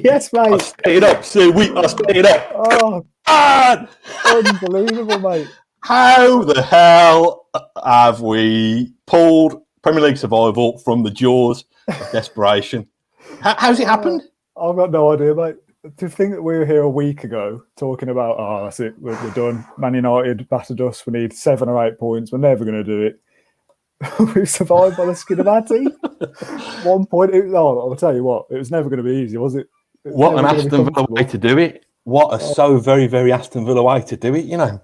Yes, mate. I spit it up, Sue. I spit it up. Oh, God! unbelievable, mate. How the hell have we pulled Premier League survival from the jaws of desperation? How's it happened? I've got no idea, mate. To think that we were here a week ago talking about, that's it, we're done. Man United battered us. We need 7 or 8 points. We're never going to do it. We've survived by the skin of our teeth. 1 point. I'll tell you what, it was never going to be easy, was it? What an Aston Villa way to do it. What a so very, very Aston Villa way to do it, you know.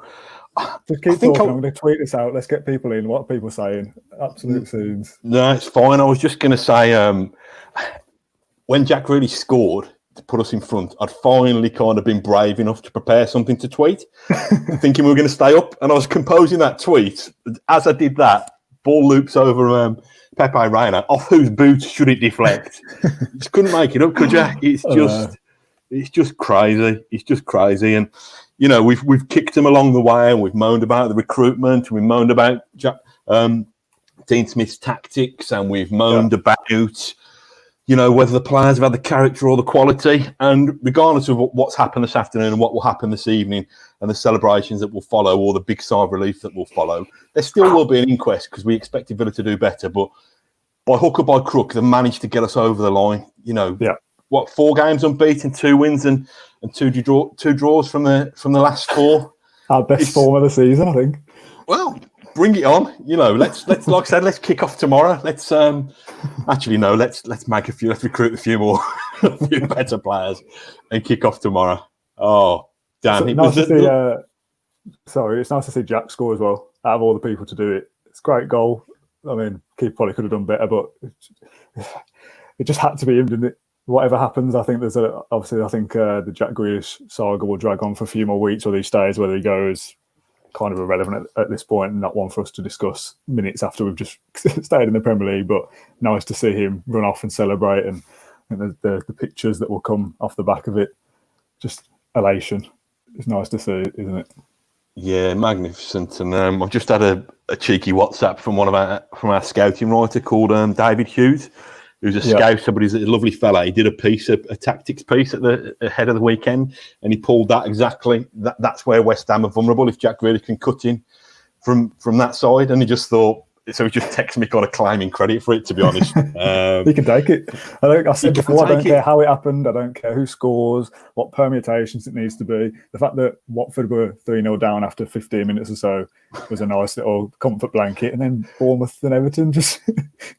Just keep talking. I'm going to tweet this out. Let's get people in. What are people saying? Absolute scenes. No, it's fine. I was just going to say, when Jack Grealish scored to put us in front, I'd finally kind of been brave enough to prepare something to tweet, thinking we were going to stay up. And I was composing that tweet. As I did that, ball loops over Pepe Reina, off whose boots should it deflect? Just couldn't make it up, could you? It's just crazy. It's just crazy. And, you know, we've kicked him along the way, and we've moaned about the recruitment, and we've moaned about Dean Smith's tactics, and we've moaned about, you know, whether the players have had the character or the quality. And regardless of what's happened this afternoon and what will happen this evening and the celebrations that will follow or the big sigh of relief that will follow, there still will be an inquest because we expected Villa to do better. But by hook or by crook, they've managed to get us over the line. You know, 4 games unbeaten, 2 wins and two draws from the last 4. Our best form of the season, I think. Well, bring it on. You know, let's like I said, let's kick off tomorrow. Let's actually no, let's recruit a few more a few better players and kick off tomorrow. Oh, damn. It's nice to see Jack score as well. Out of all the people to do it, it's a great goal. I mean, keeper probably could have done better, but it just had to be him, didn't it? Whatever happens, I think the Jack Grealish saga will drag on for a few more weeks or these days. Whether he goes, kind of irrelevant at this point, and not one for us to discuss minutes after we've just stayed in the Premier League. But nice to see him run off and celebrate, and the pictures that will come off the back of it, just elation. It's nice to see, isn't it? Yeah, magnificent. And I've just had a cheeky WhatsApp from our scouting writer called David Hughes, who's a scouter, but he's a lovely fella. He did a tactics piece at the ahead of the weekend, and he pulled that exactly. That's where West Ham are vulnerable if Jack Grealish can cut in from that side. And he just thought, so he just texted me kind of claiming credit for it, to be honest. He can take it. I said before, I don't care how it happened. I don't care who scores, what permutations it needs to be. The fact that Watford were 3-0 down after 15 minutes or so was a nice little comfort blanket. And then Bournemouth and Everton just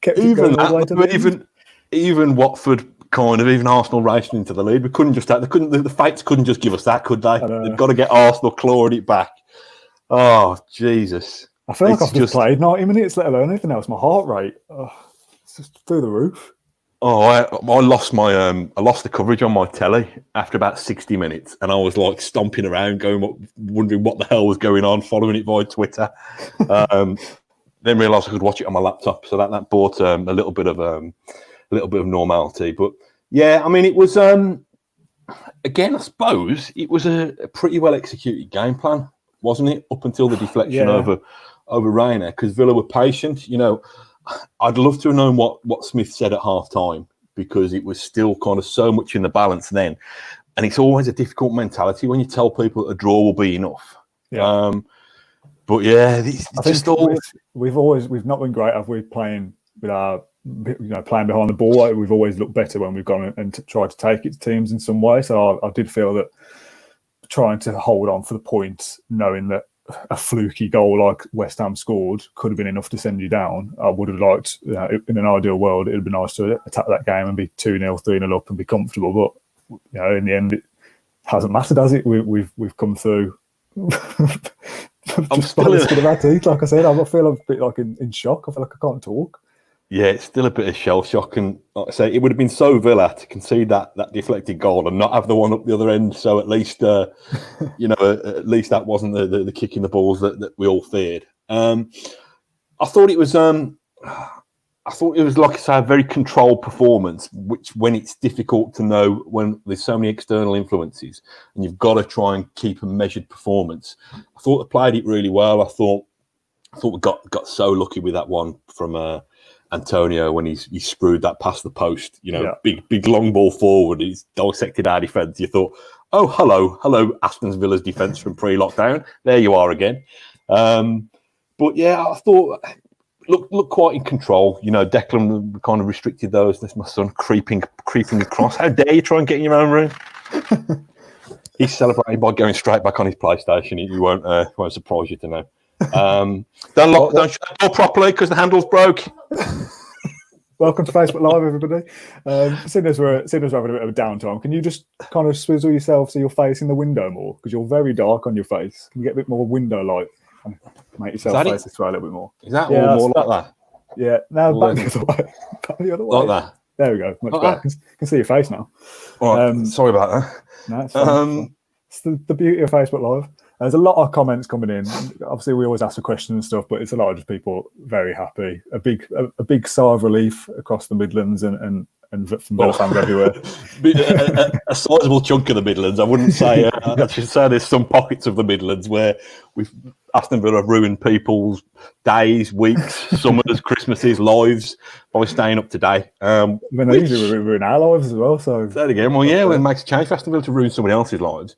kept it going all the way to the end. Even Watford, kind of, even Arsenal racing into the lead. We couldn't just the fates couldn't just give us that, could they? They've got to get Arsenal clawing it back. Oh, Jesus. I feel like I've just played 90 minutes, let alone anything else. My heart rate, it's just through the roof. Oh, I lost the coverage on my telly after about 60 minutes, and I was like stomping around, wondering what the hell was going on, following it via Twitter. Then realised I could watch it on my laptop, so that brought a little bit of normality. But yeah, I mean, it was again, I suppose it was a pretty well executed game plan, wasn't it? Up until the deflection over Reina, because Villa were patient. You know, I'd love to have known what Smith said at half time, because it was still kind of so much in the balance then, and it's always a difficult mentality when you tell people a draw will be enough. Yeah. But yeah, we've not been great, have we, playing with our, playing behind the ball. We've always looked better when we've gone and tried to take it to teams in some way. So I did feel that trying to hold on for the point, knowing that a fluky goal like West Ham scored could have been enough to send you down. I would have liked, in an ideal world, it would be nice to attack that game and be 2-0, 3-0 up and be comfortable. But in the end, it hasn't mattered, has it? We've come through. I'm still in skin of our teeth, like I said. I feel a bit like in shock. I feel like I can't talk. Yeah, it's still a bit of shell shock, and like I say, it would have been so Villa to concede that deflected goal and not have the one up the other end. So at least, at least that wasn't the kick in the balls that we all feared. I thought it was, like I say, a very controlled performance. Which, when it's difficult to know, when there's so many external influences, and you've got to try and keep a measured performance. I thought they played it really well. I thought we got so lucky with that one from Antonio when he screwed that past the post. Big long ball forward. He's dissected our defence. You thought, oh, hello, Aston Villa's defence from pre-lockdown. There you are again. But yeah, I thought look quite in control. Declan kind of restricted those. There's my son creeping across. How dare you try and get in your own room? He's celebrating by going straight back on his PlayStation. He won't surprise you to know. Don't shut the door properly because the handle's broke. Welcome to Facebook Live, everybody. Seeing as we're having a bit of a downtime, can you just kind of swizzle yourself so you're facing the window more? Because you're very dark on your face. Can you get a bit more window light and make yourself face this way a little bit more? Is that more like that? Yeah, now back the other way. Back the other way. Like that. There we go. Much better. Can see your face now. All right, sorry about that. No, it's fine. It's the beauty of Facebook Live. There's a lot of comments coming in. Obviously, we always ask for questions and stuff, but it's a lot of just people very happy. A big sigh of relief across the Midlands and from Villa fans everywhere. A sizable chunk of the Midlands. I wouldn't say. I should say there's some pockets of the Midlands where Aston Villa have ruined people's days, weeks, summers, Christmases, lives by staying up to date. They usually ruin our lives as well. So that again. Well, yeah, when it makes a change for Aston Villa to ruin somebody else's lives.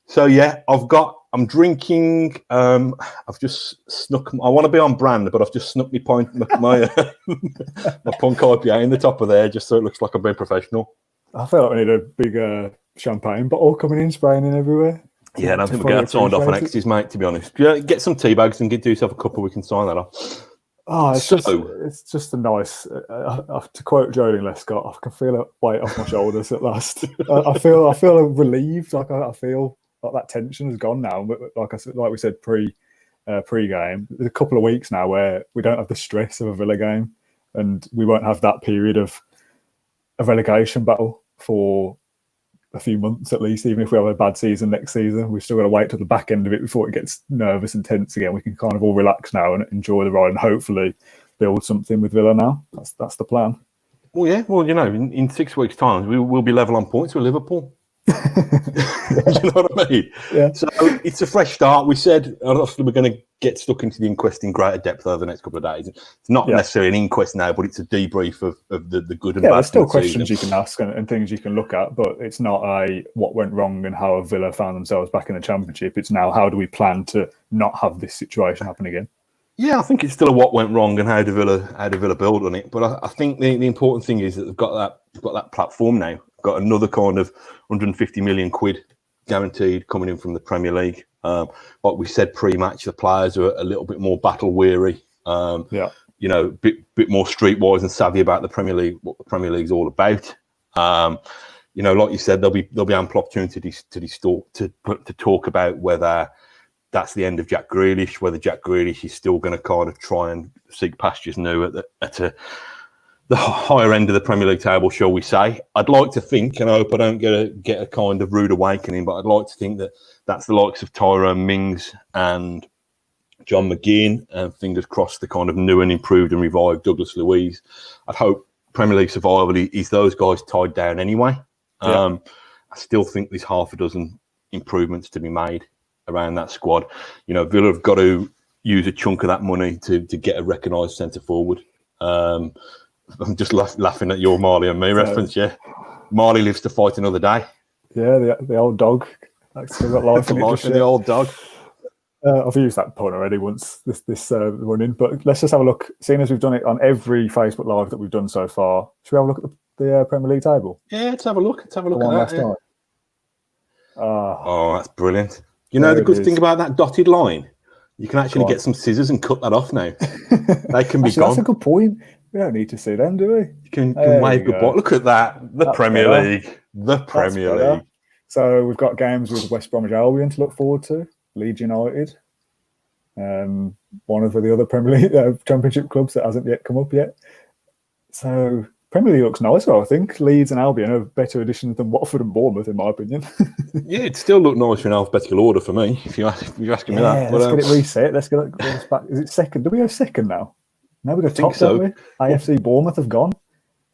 So yeah, I'm drinking. I've just snuck. I want to be on brand, but I've just snuck my punk IPA in the top of there, just so it looks like I'm being professional. I feel like we need a big champagne bottle coming in, spraying in everywhere. Yeah, and I think we're going to get signed off on X's, mate. To be honest, yeah, get some tea bags and do yourself a couple. We can sign that off. Oh, it's just a nice. To quote Jolene Lescott, I can feel a weight off my shoulders at last. I feel relieved. I feel like that tension has gone now. Like we said pre-game, there's a couple of weeks now where we don't have the stress of a Villa game, and we won't have that period of a relegation battle for a few months at least. Even if we have a bad season next season, we've still got to wait till the back end of it before it gets nervous and tense again. We can kind of all relax now and enjoy the ride and hopefully build something with Villa now. That's the plan. Well, yeah. Well, in 6 weeks' time, we'll be level on points with Liverpool. Do you know what I mean? Yeah. So it's a fresh start. We said obviously we're going to get stuck into the inquest in greater depth over the next couple of days. It's not necessarily an inquest now, but it's a debrief of the good and bad. There's still questions you can ask and things you can look at, but it's not what went wrong and how Villa found themselves back in the Championship. It's now how do we plan to not have this situation happen again. Yeah, I think it's still a what went wrong and how do Villa build on it. But I think the important thing is that they've got that platform now. Got another kind of 150 million quid guaranteed coming in from the Premier League. Like we said pre-match, the players are a little bit more battle weary. Bit more streetwise and savvy about the Premier League, what the Premier League's all about. Like you said, there'll be ample opportunities to talk about whether that's the end of Jack Grealish, whether Jack Grealish is still going to kind of try and seek pastures new at the higher end of the Premier League table, shall we say. I'd like to think, and I hope I don't get a kind of rude awakening, but I'd like to think that that's the likes of Tyrone Mings and John McGinn, and fingers crossed the kind of new and improved and revived Douglas Luiz. I'd hope Premier League survival is those guys tied down anyway. I still think there's half a dozen improvements to be made around that squad. Villa have got to use a chunk of that money to get a recognised centre forward. I'm just laughing at your Marley and me reference. Yeah, Marley lives to fight another day. Yeah, the old dog. Still got life in it. The old dog. I've used that pun already once this running, but let's just have a look. Seeing as we've done it on every Facebook Live that we've done so far, should we have a look at the Premier League table? Yeah, let's have a look. Let's have a look at that. Yeah. That's brilliant. The good thing about that dotted line, you can actually get some scissors and cut that off now. They can be gone. That's a good point. We don't need to see them, do we? You can wave goodbye. Look at that. That's Premier League. The Premier League. So we've got games with West Bromwich Albion to look forward to. Leeds United. One of the other Premier League Championship clubs that hasn't yet come up yet. So Premier League looks nicer, I think. Leeds and Albion are better additions than Watford and Bournemouth, in my opinion. Yeah, it still looked nicer in alphabetical order for me, if you're asking me that. Let's get it reset. Let's get it back. Is it second? Do we go second now? No, we go top, don't we? AFC Bournemouth have gone.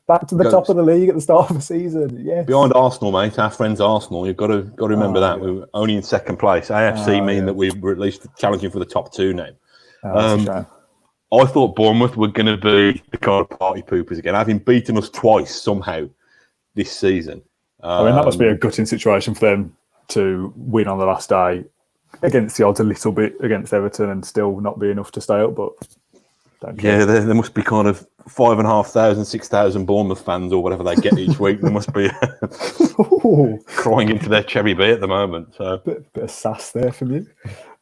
Back to the top of the league at the start of the season. Yes. Behind Arsenal, mate. Our friends Arsenal. You've got to remember that. Yeah. We were only in second place. AFC mean that we're at least challenging for the top two now. I thought Bournemouth were going to be the kind of party poopers again, having beaten us twice somehow this season. I mean, that must be a gutting situation for them to win on the last day against the odds a little bit against Everton and still not be enough to stay up. But yeah, there must be kind of 5,500, 6,000 Bournemouth fans or whatever they get each week. They must be crying into their cherry B at the moment. So bit of sass there from you.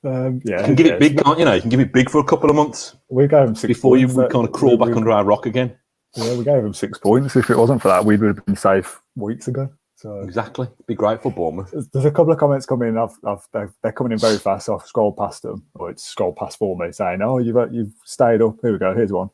Yeah, you can give it big, can't you? You can give it big for a couple of months. We gave them 6 before points. You kind of crawl back under our rock again. Yeah, we gave them 6 points. If it wasn't for that, we would have been safe weeks ago. So exactly, be great for Bournemouth. There's a couple of comments coming in. They're coming in very fast. So I've scrolled past them, or it's scrolled past for me, saying, "Oh, you've stayed up." Here we go. Here's one.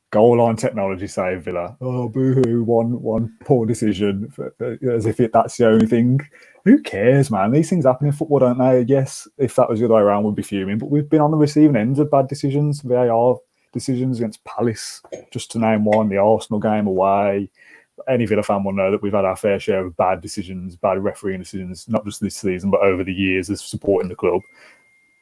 Goal line technology save Villa. Oh, boo-hoo! One poor decision, as if that's the only thing. Who cares, man? These things happen in football, don't they? Yes, if that was the other way around, we'd be fuming. But we've been on the receiving ends of bad decisions, VAR decisions against Palace, just to name one. The Arsenal game away. Any Villa fan will know that we've had our fair share of bad decisions, bad refereeing decisions, not just this season, but over the years of supporting the club.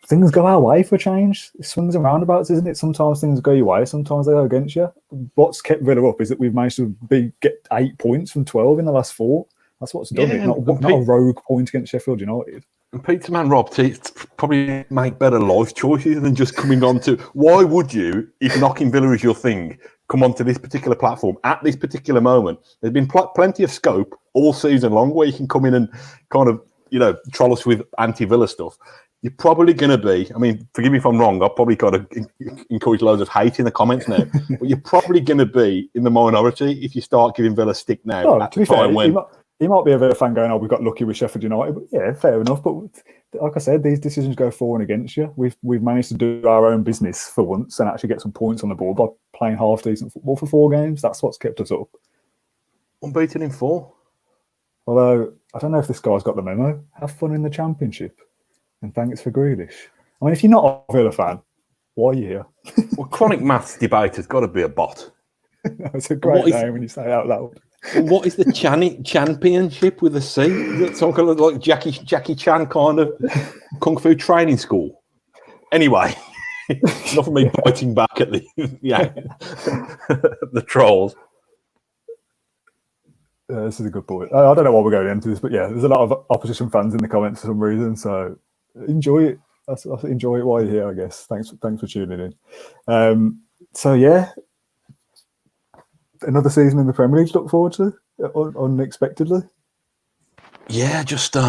Things go our way for a change. It swings and roundabouts, isn't it? Sometimes things go your way, sometimes they go against you. What's kept Villa up is that we've managed to get 8 points from 12 in the last 4. That's what's done it. Not a rogue point against Sheffield United. And Peterman, Rob, to probably make better life choices than just coming on to... Why would you, if knocking Villa is your thing, come onto this particular platform at this particular moment? There's been plenty of scope all season long where you can come in and kind of, troll us with anti-Villa stuff. You're probably going to be, forgive me if I'm wrong, I'll probably kind of encourage loads of hate in the comments now, but you're probably going to be in the minority if you start giving Villa stick now. Oh, to be fair, he might be a Villa fan going, "Oh, we got lucky with Sheffield United." But yeah, fair enough. But like I said, these decisions go for and against you. We've managed to do our own business for once and actually get some points on the board by playing half decent football for 4 games. That's what's kept us up. Unbeaten in 4. Although I don't know if this guy's got the memo. Have fun in the Championship, and thanks for Grealish. If you're not a Villa fan, why are you here? Well, chronic maths debate has got to be a bot. It's a great name when you say it out loud. What is the Championship with a C? Is it some kind of like Jackie Chan kind of kung fu training school? Anyway, enough of me biting back at the the trolls. This is a good point. I don't know why we're going into this, but yeah, there's a lot of opposition fans in the comments for some reason. So enjoy it. I enjoy it while you're here, I guess. Thanks for tuning in. So yeah. Another season in the Premier League to look forward to, unexpectedly. Yeah, just it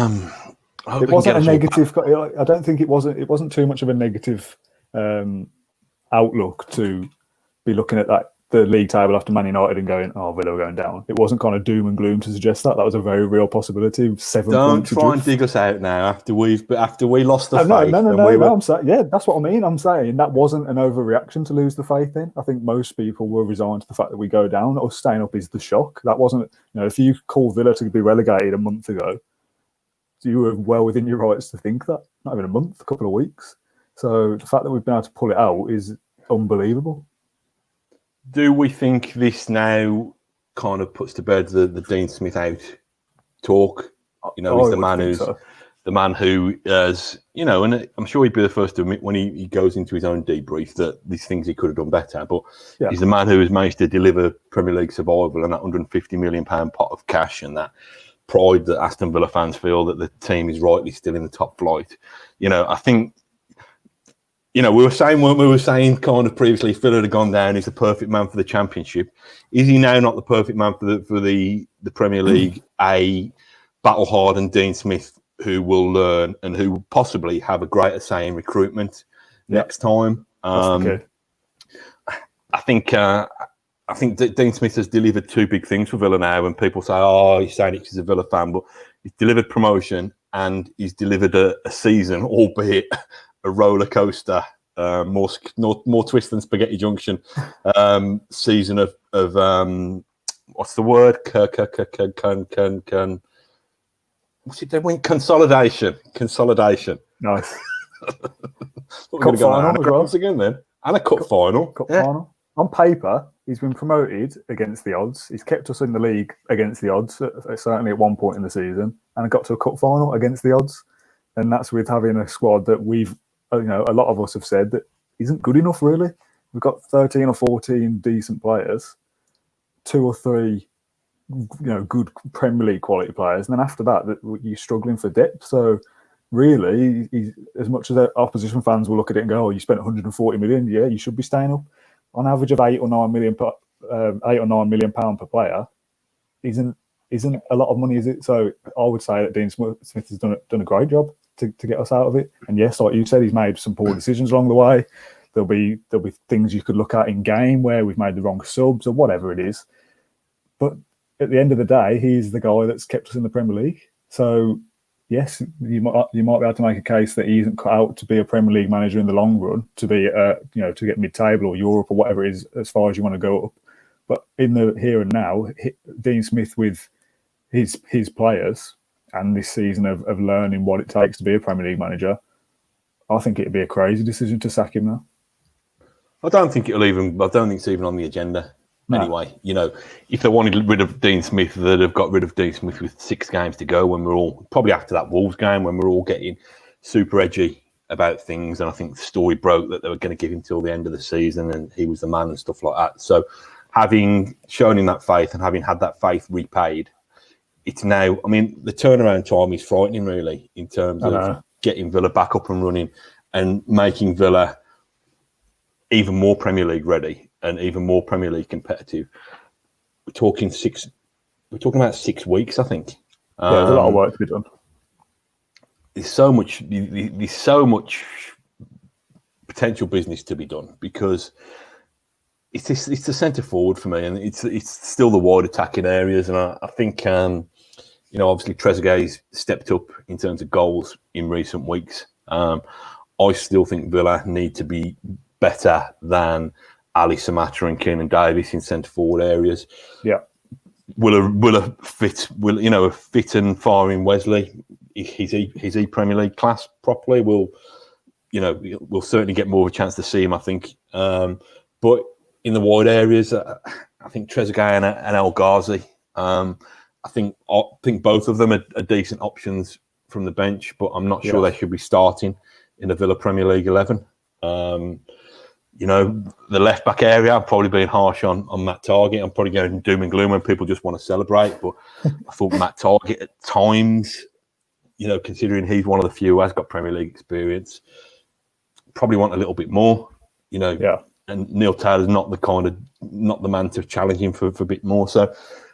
wasn't a negative. I don't think it wasn't too much of a negative outlook to be looking at the league table after Man United and going, "Oh, Villa are going down." It wasn't kind of doom and gloom to suggest that. That was a very real possibility. 7 Don't points. Try and dig us out now after we lost the faith. No. I'm saying, yeah, that's what I mean. I'm saying that wasn't an overreaction to lose the faith. Then I think most people were resigned to the fact that we go down. Or staying up is the shock. That wasn't. If you call Villa to be relegated a month ago, you were well within your rights to think that. Not even a month, a couple of weeks. So the fact that we've been able to pull it out is unbelievable. Do we think this now kind of puts to bed the Dean Smith out talk? He's the man who has, and I'm sure he'd be the first to admit when he goes into his own debrief that these things he could have done better. But he's the man who has managed to deliver Premier League survival and that £150 million pot of cash and that pride that Aston Villa fans feel that the team is rightly still in the top flight. I think. We were saying kind of previously, Villa had gone down. He's the perfect man for the Championship. Is he now not the perfect man for the Premier League? A battle-hardened Dean Smith who will learn and who will possibly have a greater say in recruitment next time. I think that Dean Smith has delivered 2 big things for Villa now. And people say, "Oh, he's saying it because he's a Villa fan," but he's delivered promotion and he's delivered a season, albeit a roller coaster, more twist than Spaghetti Junction season of what's the word? What's it doing? Consolidation. Nice. We're going to go on again then, and a cup final. Final. On paper, he's been promoted against the odds. He's kept us in the league against the odds, certainly at one point in the season, and got to a cup final against the odds. And that's with having a squad that we've. A lot of us have said that isn't good enough, really. We've got 13 or 14 decent players, 2 or 3, good Premier League quality players, and then after that, you're struggling for depth. So really, as much as opposition fans will look at it and go, "Oh, you spent 140 million, yeah, you should be staying up." On average of 8 or 9 million £8 or £9 million per player isn't a lot of money, is it? So I would say that Dean Smith has done a great job to get us out of it. And yes, like you said, he's made some poor decisions along the way. There'll be things you could look at in game where we've made the wrong subs or whatever it is. But at the end of the day, he's the guy that's kept us in the Premier League. So yes, you might be able to make a case that he isn't cut out to be a Premier League manager in the long run, to be to get mid-table or Europe or whatever it is as far as you want to go up. But in the here and now, Dean Smith with his players and this season of learning what it takes to be a Premier League manager, I think it'd be a crazy decision to sack him now. I don't think it's even on the agenda. No. Anyway, if they wanted rid of Dean Smith, they'd have got rid of Dean Smith with 6 games to go when we're all, probably after that Wolves game, when we're all getting super edgy about things. And I think the story broke that they were going to give him till the end of the season and he was the man and stuff like that. So having shown him that faith and having had that faith repaid, it's now, the turnaround time is frightening, really, in terms of getting Villa back up and running and making Villa even more Premier League ready and even more Premier League competitive. We're talking about 6 weeks, I think. There's a lot of work to be done. There's so much potential business to be done because it's the centre forward for me, and it's still the wide attacking areas. And I think obviously Trezeguet's stepped up in terms of goals in recent weeks. I still think Villa need to be better than Ali Samata and Keenan Davis in centre forward areas. Yeah. Will a fit and firing Wesley? Is he Premier League class properly? We'll certainly get more of a chance to see him, I think. But in the wide areas, I think Trezeguet and El Ghazi. I think both of them are decent options from the bench, but I'm not sure they should be starting in the Villa Premier League 11. The left back area, I'm probably being harsh on Matt Targett. I'm probably going doom and gloom when people just want to celebrate. But I thought Matt Targett at times, considering he's one of the few who has got Premier League experience, probably want a little bit more. And Neil Taylor's not the man to challenge him for a bit more. So,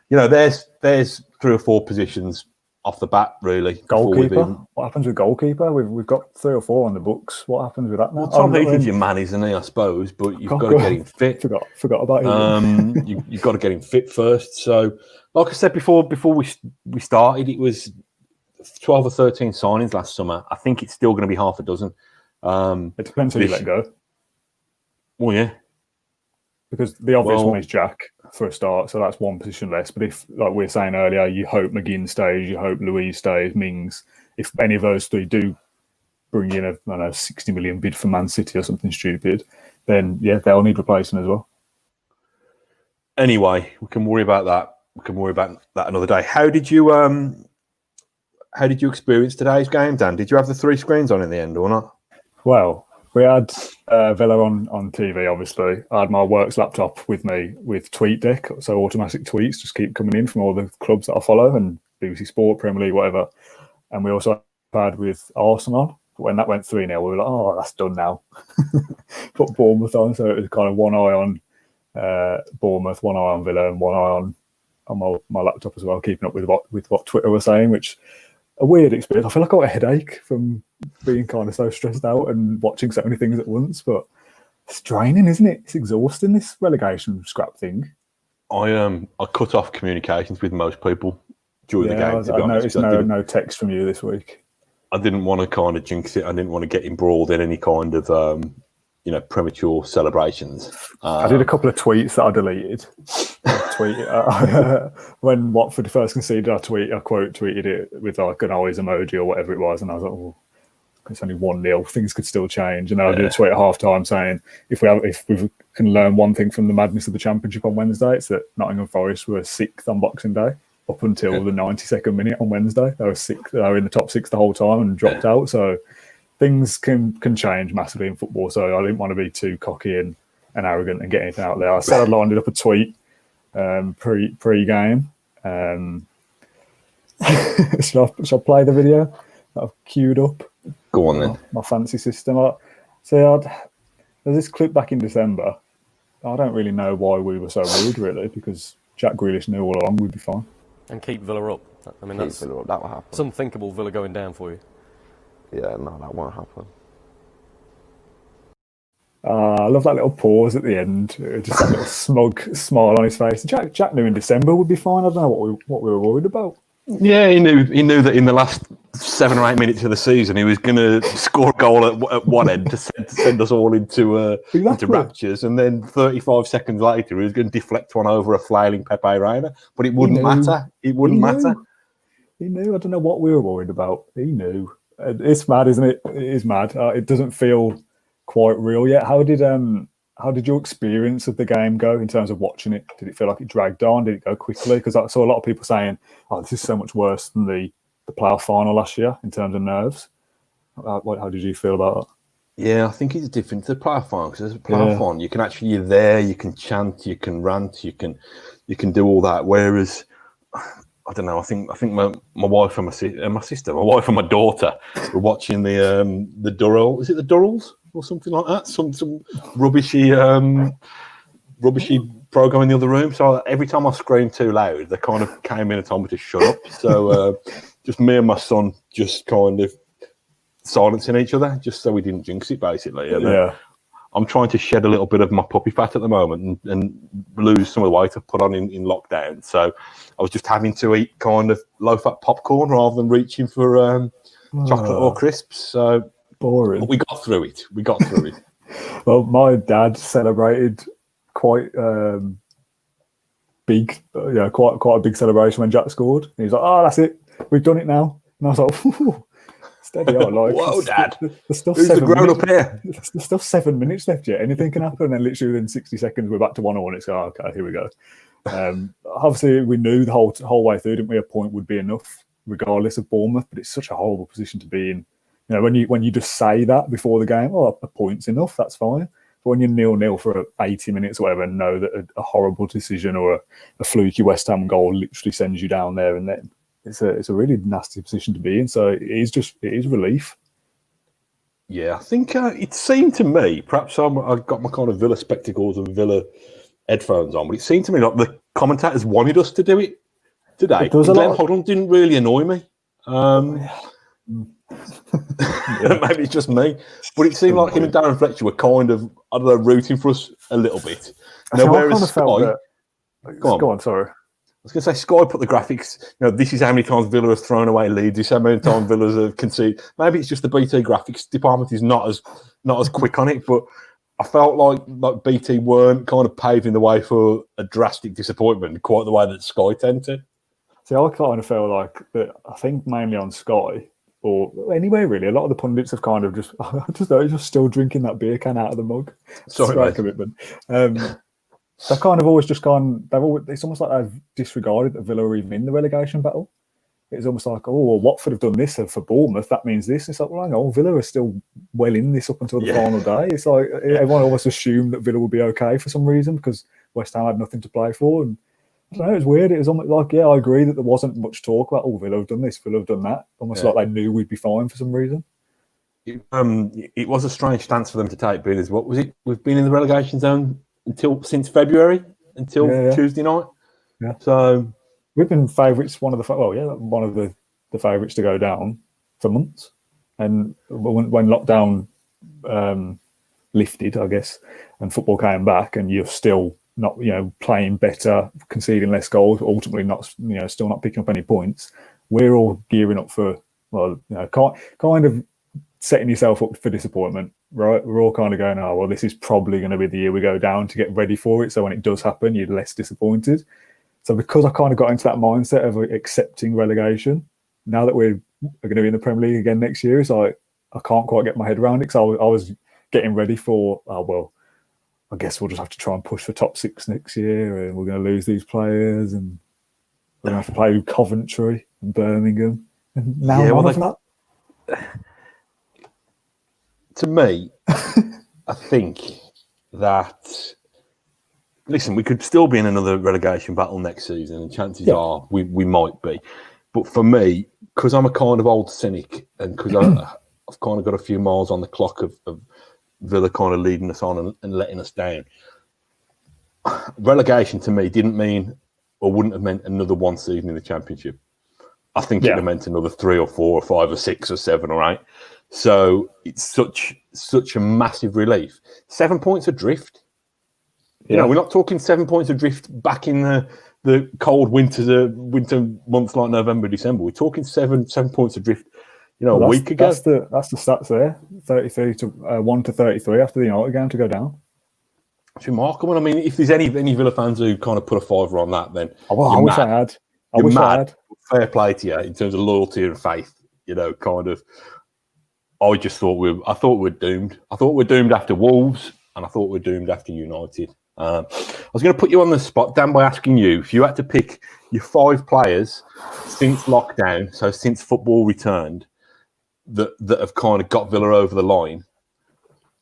there's 3 or 4 positions off the bat, really. Goalkeeper? What happens with goalkeeper? We've got 3 or 4 on the books. What happens with that now? Well, Tom Heaton's your man, isn't he, I suppose? But you've got to get him fit. Forgot about him. You've got to get him fit first. So, like I said before we started, it was 12 or 13 signings last summer. I think it's still going to be half a dozen. It depends who you let go. Well, yeah. Because the obvious one is Jack for a start, so that's 1 position less. But if, like we were saying earlier, you hope McGinn stays, you hope Louise stays, Mings. If any of those 3 do bring in a 60 million bid for Man City or something stupid, then they'll need replacing as well. Anyway, we can worry about that. We can worry about that another day. How did you experience today's game, Dan? Did you have the 3 screens on in the end or not? Well, we had Villa on TV, obviously. I had my works laptop with me with TweetDeck, so automatic tweets just keep coming in from all the clubs that I follow, and BBC Sport, Premier League, whatever. And we also had with Arsenal. When that went 3-0, we were like, oh, that's done now. Put Bournemouth on, so it was kind of one eye on Bournemouth, one eye on Villa, and one eye on my laptop as well, keeping up with what Twitter was saying, which a weird experience. I feel like I got a headache from being kind of so stressed out and watching so many things at once, but it's draining, isn't it? It's exhausting, this relegation scrap thing. I cut off communications with most people during the game. I noticed no text from you this week. I didn't want to kind of jinx it. I didn't want to get embroiled in any kind of premature celebrations. I did a couple of tweets that I deleted. When Watford first conceded, I quote tweeted it with like an always emoji or whatever it was, and I was like, oh, it's only 1-0, things could still change. And then I did a tweet at half time saying if we can learn one thing from the madness of the Championship on Wednesday, it's that Nottingham Forest were 6th on Boxing Day up until the 92nd minute on Wednesday. They were 6th. They were in the top 6 the whole time and dropped out. So things can change massively in football. So I didn't want to be too cocky and and arrogant and get anything out there. I said I'd lined up a tweet pre-game. Shall I play the video that I've queued up? Go on then. My fancy system. There's this clip back in December. I don't really know why we were so rude, really, because Jack Grealish knew all along we'd be fine. And keep Villa up. I mean, that's Villa up. That will happen. it's unthinkable Villa going down for you. Yeah, no, that won't happen. I love that little pause at the end. Just that little smug smile on his face. Jack knew in December we'd be fine. I don't know what we were worried about. Yeah, he knew that in the last 7 or 8 minutes of the season he was going to score a goal at one end to send us all into raptures, and then 35 seconds later he was going to deflect one over a flailing Pepe Reina. But it wouldn't matter. It wouldn't matter. He knew. I don't know what we were worried about. He knew. It's mad, isn't it? It is mad. It doesn't feel quite real yet. How did your experience of the game go in terms of watching it? Did it feel like it dragged on? Did it go quickly? Because I saw a lot of people saying, "Oh, this is so much worse than the playoff final last year in terms of nerves." How did you feel about that? Yeah, I think it's different to the playoff final, because as a playoff final, you're there, you can chant, you can rant, you can do all that. Whereas, I don't know. I think my wife and my sister, my wife and my daughter, were watching the Durrell. Is it the Durrells or something like that? Some rubbishy program in the other room. So every time I screamed too loud, they kind of came in and told me to shut up. So just me and my son just kind of silencing each other, just so we didn't jinx it, basically. And, I'm trying to shed a little bit of my puppy fat at the moment and lose some of the weight I've put on in lockdown. So I was just having to eat kind of low-fat popcorn rather than reaching for chocolate or crisps. So boring. But we got through it. Well, my dad celebrated quite big, quite a big celebration when Jack scored. And he was like, "Oh, that's it. We've done it now." And I was like, "Ooh. Steady on, like, whoa, Dad! There's still Who's the grown up here? There's still 7 minutes left yet. Anything can happen." And then literally within 60 seconds, we're back to 1-1. It's okay, here we go. Obviously, we knew the whole way through, didn't we? A point would be enough, regardless of Bournemouth. But it's such a horrible position to be in. You know, when you just say that before the game, "Oh, a point's enough. That's fine." But when you're 0-0 for 80 minutes or whatever, and know that a horrible decision or a fluky West Ham goal literally sends you down there and then. It's a really nasty position to be in, so it is relief. Yeah, I think it seemed to me, perhaps I've got my kind of Villa spectacles and Villa headphones on, but it seemed to me like the commentators wanted us to do it today. Glenn Hoddle didn't really annoy me. Maybe it's just me, but it seemed like him and Darren Fletcher were kind of, I don't know, rooting for us a little bit. Now, whereas Sky... Go on, sorry. I was going to say, Sky put the graphics, this is how many times Villa has thrown away leads, this is how many times Villa have conceded. Maybe it's just the BT graphics department is not as quick on it, but I felt like BT weren't kind of paving the way for a drastic disappointment quite the way that Sky tend to. See, I kind of feel like that. I think mainly on Sky or anywhere really, a lot of the pundits have kind of just still drinking that beer can out of the mug. Sorry, mate. Commitment. They've kind of always just gone. It's almost like they've disregarded that Villa are even in the relegation battle. It's almost like, oh, well, Watford have done this for Bournemouth. That means this. It's like, well, hang on, Villa are still well in this up until the final day. It's like everyone almost assumed that Villa would be okay for some reason because West Ham had nothing to play for. And I don't know, it's weird. It was almost like, I agree that there wasn't much talk about, oh, Villa have done this, Villa have done that. Almost like they knew we'd be fine for some reason. It was a strange stance for them to take, being as what was it? We've been in the relegation zone since February, until Tuesday night. Yeah. So we've been favourites, one of the favourites to go down for months. And when lockdown lifted, I guess, and football came back, and you're still not, playing better, conceding less goals, ultimately not, still not picking up any points. We're all gearing up for, kind of setting yourself up for disappointment, right? We're all kind of going, oh, well, this is probably going to be the year we go down to get ready for it. So when it does happen, you're less disappointed. So because I kind of got into that mindset of accepting relegation, now that we're going to be in the Premier League again next year, it's like I can't quite get my head around it because I was getting ready for, I guess we'll just have to try and push for top 6 next year, and we're going to lose these players, and we're going to have to play with Coventry and Birmingham. And now that. To me, I think that, listen, we could still be in another relegation battle next season, and chances are we might be. But for me, because I'm a kind of old cynic, and because I've kind of got a few miles on the clock of Villa kind of leading us on and letting us down, relegation to me didn't mean, or wouldn't have meant, another one season in the Championship. I think it would have meant another 3 or 4 or 5 or 6 or 7 or 8. So it's such a massive relief. 7 points adrift. You know, we're not talking 7 points adrift back in the cold winter months like November, December. We're talking seven points adrift. You know, a week ago. That's the stats there. 33 to 1 to 33 after the United game to go down. It's remarkable. I mean, if there's any Villa fans who kind of put a fiver on that, then I wish I had. I had. Fair play to you in terms of loyalty and faith. You know, kind of. I just thought I thought we were doomed. I thought we were doomed after Wolves, and I thought we were doomed after United. I was going to put you on the spot, Dan, by asking you if you had to pick your 5 players since lockdown, so since football returned, that have kind of got Villa over the line.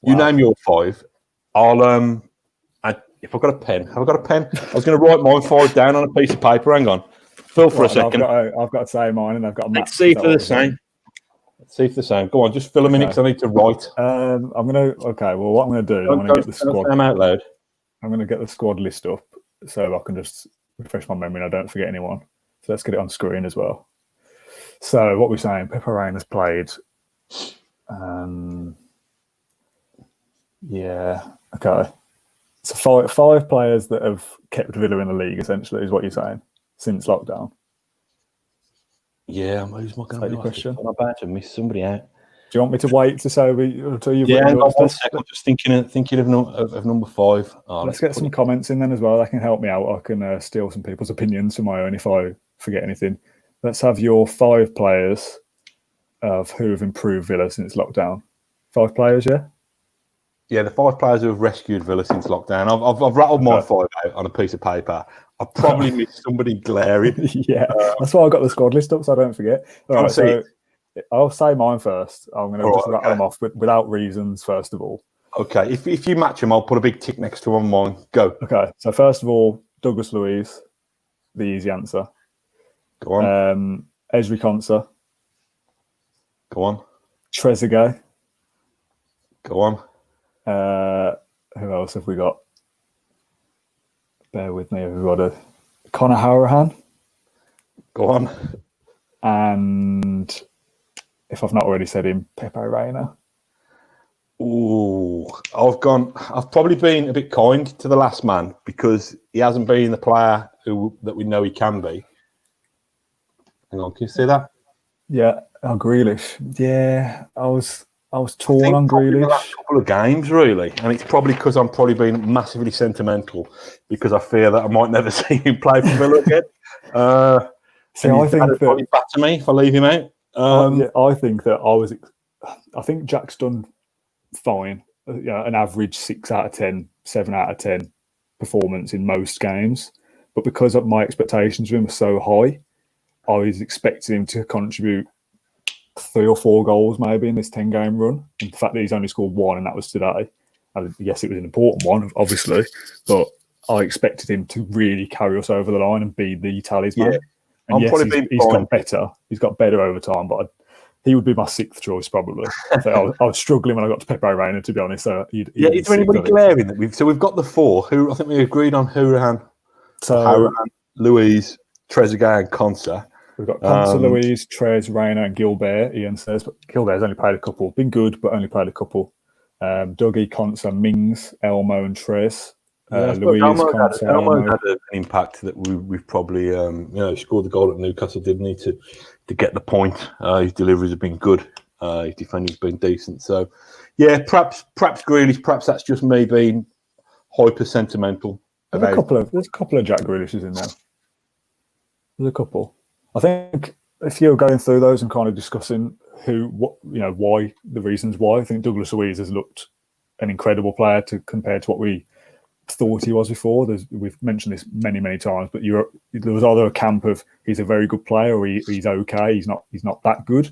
Wow. You name your 5. I'll if I've got a pen, have I got a pen? I was going to write mine 5 down on a piece of paper. Hang on, Phil, for a second. I've got to say mine, and I've got. Let's see if they're the same. Let's see if they're the same. Go on, just fill a minute because I need to write. I'm gonna. Okay, well, what I'm going to do, I'm going to get the squad. I'm out loud. I'm going to get the squad list up so I can just refresh my memory and I don't forget anyone. So let's get it on screen as well. So what we're saying, Pepe Reina's played. Okay. So five players that have kept Villa in the league, essentially, is what you're saying, since lockdown. Yeah, who's my question? I'm about to miss somebody out. Do you want me to wait to say until you've written up? One second. I'm just thinking of number 5. Let's get some comments in then as well. That can help me out. I can steal some people's opinions for my own if I forget anything. Let's have your 5 players of who have improved Villa since lockdown. 5 players, yeah? Yeah, the 5 players who have rescued Villa since lockdown. I've rattled my 5 out on a piece of paper. I've probably missed somebody glaring. Yeah, that's why I got the squad list up so I don't forget. All right, so I'll say mine first. I'm going to just rattle them off without reasons, first of all. Okay, if you match them, I'll put a big tick next to them on mine. Go. Okay, so first of all, Douglas Luiz, the easy answer. Go on. Ezri Konsa. Go on. Trezeguet. Go on. Who else have we got? Bear with me, everybody. Conor Hourihane. Go on. And if I've not already said him, Pepe Reina. Ooh, I've probably been a bit kind to the last man because he hasn't been the player that we know he can be. Hang on, can you see that? Yeah, Grealish. Yeah, I was torn on Grealish. The last couple of games, really, and it's probably because I'm probably being massively sentimental because I fear that I might never see him play for Villa again. I think that back to me if I leave him out. I think that I think Jack's done fine. An average 6 out of 10, 7 out of 10 performance in most games, but because my expectations of him were so high, I was expecting him to contribute 3 or 4 goals maybe in this 10-game run. And the fact that he's only scored 1 and that was today, yes, it was an important one, obviously, but I expected him to really carry us over the line and be the talisman. Yeah. And yes, he's got better. He's got better over time, but he would be my 6th choice probably. So I was struggling when I got to Pepe Reina, to be honest. So is there anybody glaring that we've got the 4? Who I think we agreed on Hourihane, Luiz, Trezeguet, and Konsa. We've got Konsa, Luiz, Trez, Reina, and Gilbert. Ian says, but Gilbert's only played a couple. Been good, but only played a couple. Dougie, Konsa, Mings, Elmo, and Trez. Luiz, Konsa, Elmo had an impact that we've probably scored the goal at Newcastle, didn't he, to get the point. His deliveries have been good. His defending's been decent. So, yeah, perhaps Grealish. Perhaps that's just me being hyper sentimental. There's a couple of Jack Grealishes in there. There's a couple. I think if you're going through those and kind of discussing why, the reasons why, I think Douglas Luiz has looked an incredible player compared to what we thought he was before. We've mentioned this many, many times, but there was either a camp of he's a very good player or he's okay, he's not that good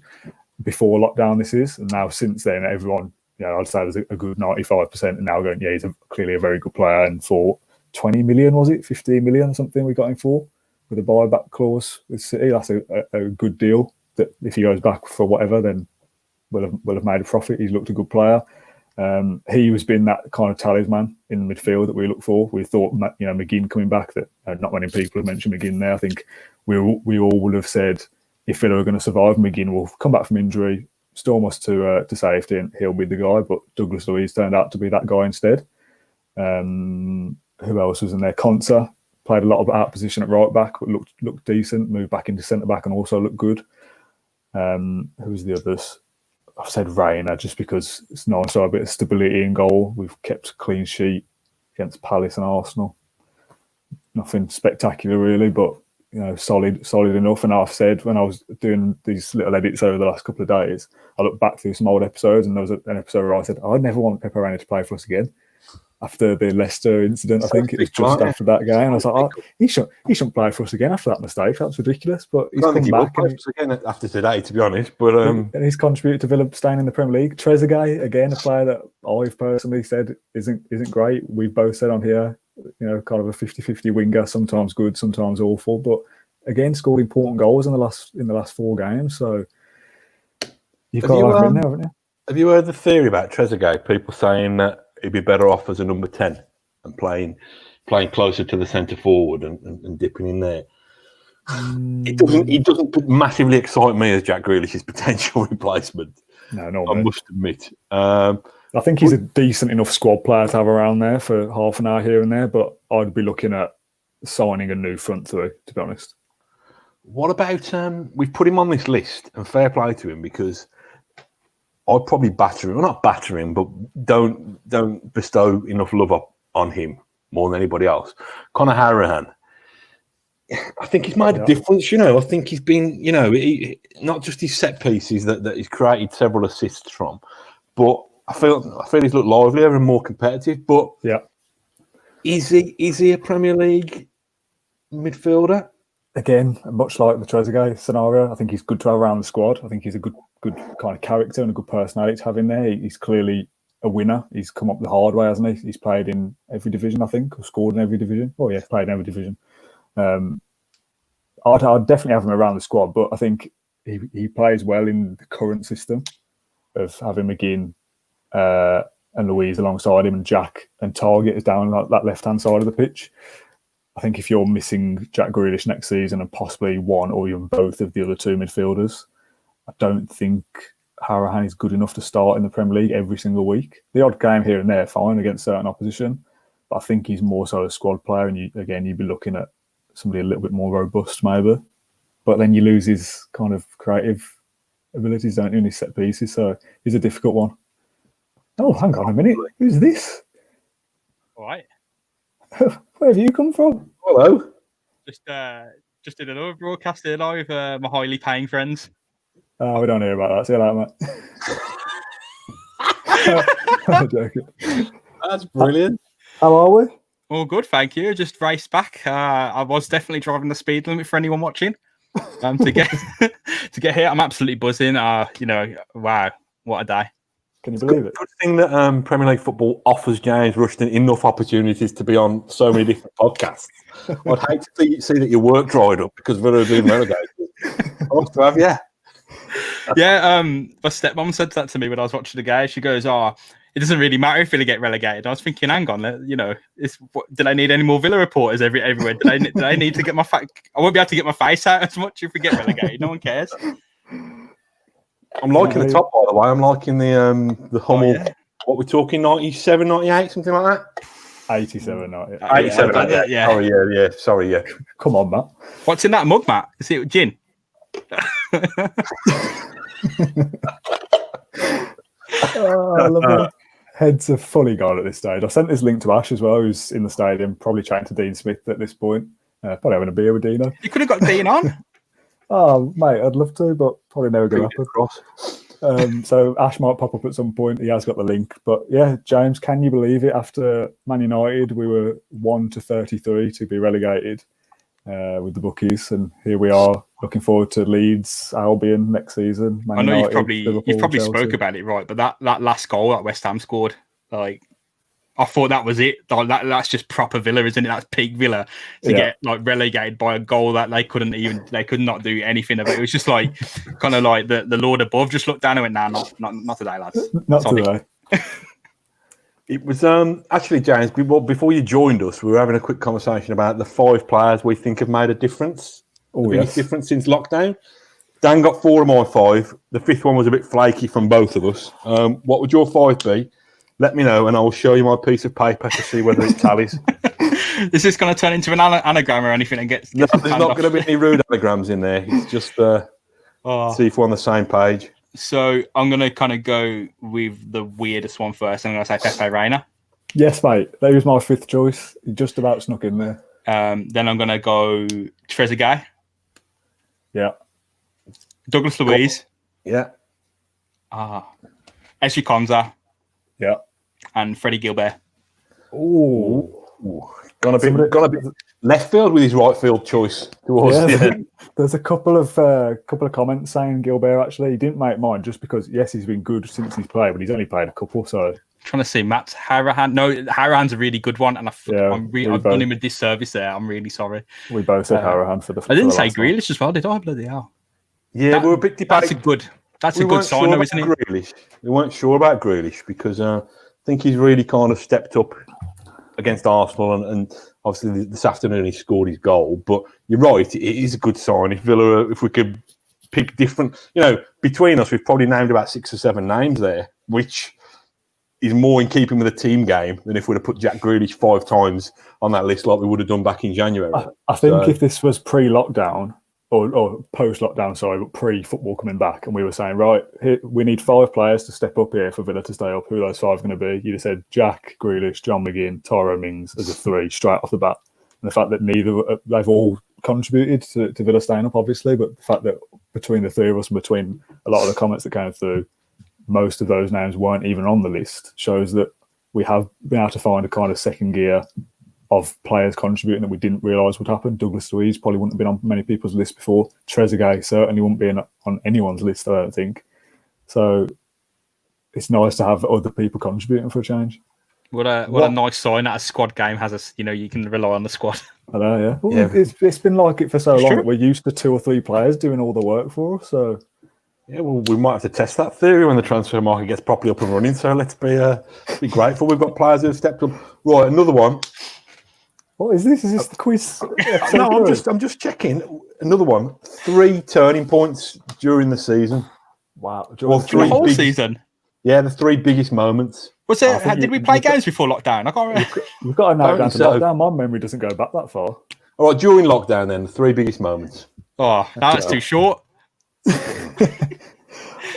before lockdown. This is, and now since then, everyone I'd say there's a good 95% and now going, he's clearly a very good player. And for 20 million, was it 15 million or something we got him for with a buyback clause with City? That's a good deal. That if he goes back for whatever, then we'll have made a profit. He's looked a good player. He has been that kind of talisman in the midfield that we look for. We thought, McGinn coming back, that not many people have mentioned McGinn there. I think we all would have said if Villa are going to survive, McGinn will come back from injury, storm us to safety, and he'll be the guy. But Douglas Luiz turned out to be that guy instead. Who else was in there? Konsa played a lot of out position at right back, but looked decent. Moved back into centre back and also looked good. Who was the others? I've said Reina just because it's nice to have a bit of stability in goal. We've kept a clean sheet against Palace and Arsenal. Nothing spectacular really, but solid enough. And I've said when I was doing these little edits over the last couple of days, I looked back through some old episodes, and there was an episode where I said I'd never want Pepe Reina to play for us again. After the Leicester incident, I think it was just after that game. And I was like, he shouldn't play for us again after that mistake. That's ridiculous. But he's come back again after today, to be honest. But and he's contributed to Villa staying in the Premier League. Trezeguet, again, a player that I've personally said isn't great. We've both said on here, kind of a 50-50 winger, sometimes good, sometimes awful. But again, scored important goals in the last 4 games. So you've got to have him in there, haven't you? Have you heard the theory about Trezeguet? People saying that he'd be better off as a number 10 and playing closer to the centre forward and dipping in there. It doesn't massively excite me as Jack Grealish's potential replacement. No, I must admit. I think he's a decent enough squad player to have around there for half an hour here and there, but I'd be looking at signing a new front three, to be honest. What about we've put him on this list, and fair play to him, because I'd probably batter him. Well, not batter him, but don't bestow enough love on him more than anybody else. Conor Harahan. I think he's made a difference, I think he's been, not just his set pieces that he's created several assists from, but I feel he's looked livelier and more competitive. But is he a Premier League midfielder? Again, much like the Trezeguet scenario, I think he's good to have around the squad. I think he's a good kind of character and a good personality to have in there. He's clearly a winner. He's come up the hard way, hasn't he? He's played in every division, I think, or scored in every division. Oh yeah, played in every division. I'd definitely have him around the squad, but I think he plays well in the current system of having McGinn and Luiz alongside him, and Jack and Target is down that left-hand side of the pitch. I think if you're missing Jack Grealish next season and possibly one or even both of the other 2 midfielders, I don't think Harahan is good enough to start in the Premier League every single week. The odd game here and there, fine, against certain opposition, but I think he's more so a squad player, and you'd be looking at somebody a little bit more robust, maybe. But then you lose his kind of creative abilities, don't you, in his set pieces, so he's a difficult one. Oh, hang on a minute. Who's this? All right. Where have you come from? Hello. Just did another broadcast here now with my highly paying friends. Oh, we don't hear about that. See you later, mate. I'm joking. That's brilliant. How are we? All good, thank you. Just raced back. I was definitely driving the speed limit for anyone watching. To get to get here, I'm absolutely buzzing. Wow, what a day! Can you believe it? Good thing that Premier League football offers James Rushton enough opportunities to be on so many different podcasts. I'd hate to see that your work dried up because Villa are being relegated. Nice to have you. Yeah, my stepmom said that to me when I was watching the game. She goes, it doesn't really matter if Villa get relegated. I was thinking, hang on, did I need any more Villa reporters everywhere? Did I need to get my I won't be able to get my face out as much if we get relegated. No one cares. I'm liking the top, by the way. I'm liking the Hummel. Oh, yeah. What we're talking, 97, 98, something like that? 87, 98. 87, 98. Yeah. Sorry, yeah. Come on, Matt. What's in that mug, Matt? Is it gin? I love it. Heads are fully gone at this stage. I sent this link to Ash as well, who's in the stadium, probably chatting to Dean Smith at this point. Probably having a beer with Dino. You could have got Dean on. Oh, mate, I'd love to, but probably never going to happen. So Ash might pop up at some point. He has got the link. But yeah, James, can you believe it? After Man United, we were 1-33 to be relegated. with the bookies, and here we are looking forward to Leeds, Albion next season. Man I know United, you've probably Chelsea. spoke about it, right? But that last goal that West Ham scored, like, I thought that was it. Like, that's just proper Villa, isn't it? That's peak Villa to get like relegated by a goal that they could not do anything of it. It was just like kind of like the Lord above just looked down and went, "Nah, not today, lads. Not today." It was actually, James, before you joined us, we were having a quick conversation about the 5 players we think have made a difference. Oh, biggest difference since lockdown. Dan got 4 of my 5. The 5th one was a bit flaky from both of us. What would your 5 be? Let me know, and I'll show you my piece of paper to see whether it tallies. Is this going to turn into an anagram or anything and get No, there's not going to be any rude anagrams in there. It's just see if we're on the same page. So I'm going to kind of go with the weirdest one first. I'm going to say Pepe Reina. Yes, mate. That was my 5th choice. He just about snuck in there. Then I'm going to go Trezeguet. Yeah. Douglas Luiz. Yeah. Esri Konza. Yeah. And Freddie Gilbert. Ooh. Gonna be left field with his right field choice towards the end. There's a couple of comments saying Gilbert actually he didn't make mine just because he's been good since he's played, but he's only played a couple. So trying to see Matt Harahan. No, Harahan's a really good one, and I've done him a disservice there. I'm really sorry. We both said Harahan for the. I didn't say Grealish as well, did I? Bloody hell. Yeah, we were a bit debating. That's a good sign, though, isn't it? Grealish. We weren't sure about Grealish because I think he's really kind of stepped up against Arsenal, and obviously this afternoon he scored his goal. But you're right, it is a good sign. If we could pick different, between us, we've probably named about 6 or 7 names there, which is more in keeping with the team game than if we'd have put Jack Grealish 5 times on that list like we would have done back in January. I think if this was pre-lockdown, or post-lockdown, sorry, but pre-football coming back, and we were saying, right, here, we need 5 players to step up here for Villa to stay up. Who are those 5 going to be? You'd have said Jack, Grealish, John McGinn, Tyrone Mings as a 3 straight off the bat. And the fact that they've all contributed to Villa staying up, obviously, but the fact that between the 3 of us and between a lot of the comments that came through, most of those names weren't even on the list, shows that we have been able to find a kind of second gear of players contributing that we didn't realise would happen. Douglas Luiz probably wouldn't have been on many people's list before. Trezeguet certainly wouldn't be on anyone's list, I don't think. So it's nice to have other people contributing for a change. What a nice sign that a squad game has us. You can rely on the squad. I know, yeah. Well, it's been like it for so long that we're used to 2 or 3 players doing all the work for us. So yeah, well, we might have to test that theory when the transfer market gets properly up and running. So let's be grateful we've got players who have stepped up. Right, another one. What is this? Is this the quiz? No, I'm just checking. Another one. 3 turning points during the season. Wow. The whole season? Yeah, the 3 biggest moments. Was there? Did we play games before lockdown? I can't remember. We've got to narrow down to lockdown. My memory doesn't go back that far. All right, during lockdown then, the 3 biggest moments. Oh, that's too short.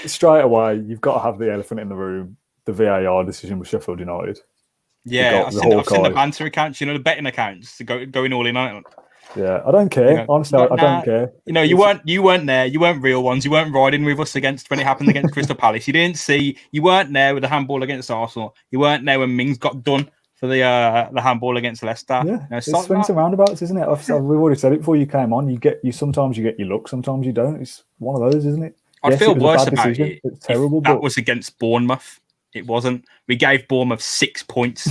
Straight away, you've got to have the elephant in the room, the VAR decision with Sheffield United. Yeah, I've seen the banter accounts, the betting accounts, going all in on it. Yeah, I don't care. Honestly, I don't care. You weren't there. You weren't real ones. You weren't riding with us when it happened against Crystal Palace. You weren't there with the handball against Arsenal. You weren't there when Mings got done for the handball against Leicester. Yeah, it's swings and roundabouts, isn't it? We've already said it before you came on. Sometimes you get your luck, sometimes you don't. It's one of those, isn't it? I feel worse about it. It's terrible. That was against Bournemouth. It wasn't. We gave Bournemouth 6 points.